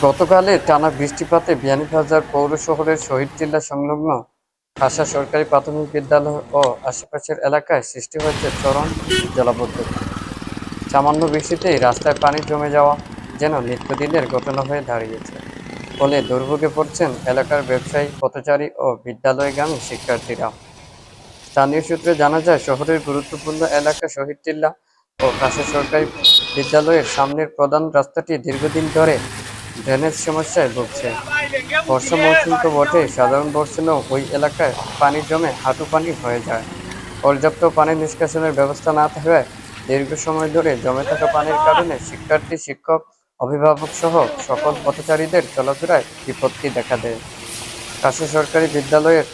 গতকালে টানা বৃষ্টিপাতে বিয়ানীবাজার পৌর শহরের শহীদ টিলা সংলগ্ন খাসা সরকারি প্রাথমিক বিদ্যালয় ও আশেপাশের এলাকায় সৃষ্টি হয়েছে চরম জলাবদ্ধতা। সামান্য বৃষ্টিতেই রাস্তায় পানি জমে যাওয়া যেন নিত্যদিনের ঘটনা হয়ে দাঁড়িয়েছে। ফলে দুর্ভোগে পড়ছেন এলাকার ব্যবসায়ী, পথচারী ও বিদ্যালয়গামী শিক্ষার্থীরা। স্থানীয় সূত্রে জানা যায়, শহরের গুরুত্বপূর্ণ এলাকা শহীদ টিলা ও খাসা সরকারি বিদ্যালয়ের সামনের প্রধান রাস্তাটি দীর্ঘদিন ধরে ড্রেনেজ সমস্যায় ভুগছে। বর্ষা মৌসুম তো বটে, সাধারণ বর্ষণেও ওই এলাকায় পানি জমে হাঁটু পানি হয়ে যায়। পর্যাপ্ত পানি নিষ্কাশনের ব্যবস্থা না থাকায় দীর্ঘ সময় ধরে জমে থাকা পানির কারণে শিক্ষার্থী, শিক্ষক, অভিভাবক সহ সকল পথচারীদের চলাফেরায় বিপত্তি দেখা দেয়। কাছে সরকারি বিদ্যালয়ের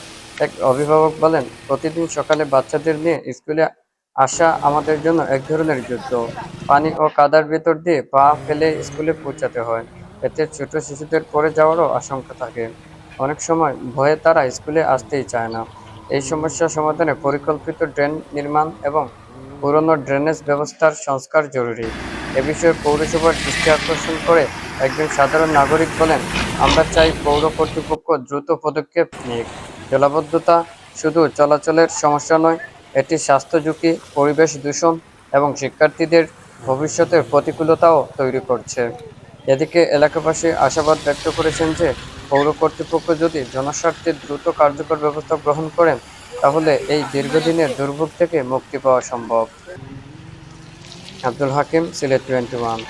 এক অভিভাবক বলেন, প্রতিদিন সকালে বাচ্চাদের নিয়ে স্কুলে আসা আমাদের জন্য এক ধরনের যুদ্ধ। পানি ও কাদার ভেতর দিয়ে পা ফেলে স্কুলে পৌঁছাতে হয়। এতে ছোট শিশুদের পড়ে যাওয়ারও আশঙ্কা থাকে। অনেক সময় ভয়ে তারা স্কুলে আসতেই চায় না। এই সমস্যা সমাধানে পরিকল্পিত ড্রেন নির্মাণ এবং পুরনো ড্রেনেজ ব্যবস্থার সংস্কার জরুরি। এ বিষয়ে পৌরসভার দৃষ্টি আকর্ষণ করে একজন সাধারণ নাগরিক বলেন, আমরা চাই পৌর কর্তৃপক্ষ দ্রুত পদক্ষেপ নিক। জলাবদ্ধতা শুধু চলাচলের সমস্যা নয়, এটি স্বাস্থ্য ঝুঁকি, পরিবেশ দূষণ এবং শিক্ষার্থীদের ভবিষ্যতের প্রতিকূলতাও তৈরি করছে। এদিকে এলাকাবাসী আশাবাদ ব্যক্ত করেছেন যে পৌর কর্তৃপক্ষ যদি জনস্বার্থে দ্রুত কার্যকর ব্যবস্থা গ্রহণ করেন, তাহলে এই দীর্ঘদিনের দুর্ভোগ থেকে মুক্তি পাওয়া সম্ভব। আব্দুল হাকিম, সিলেট 21।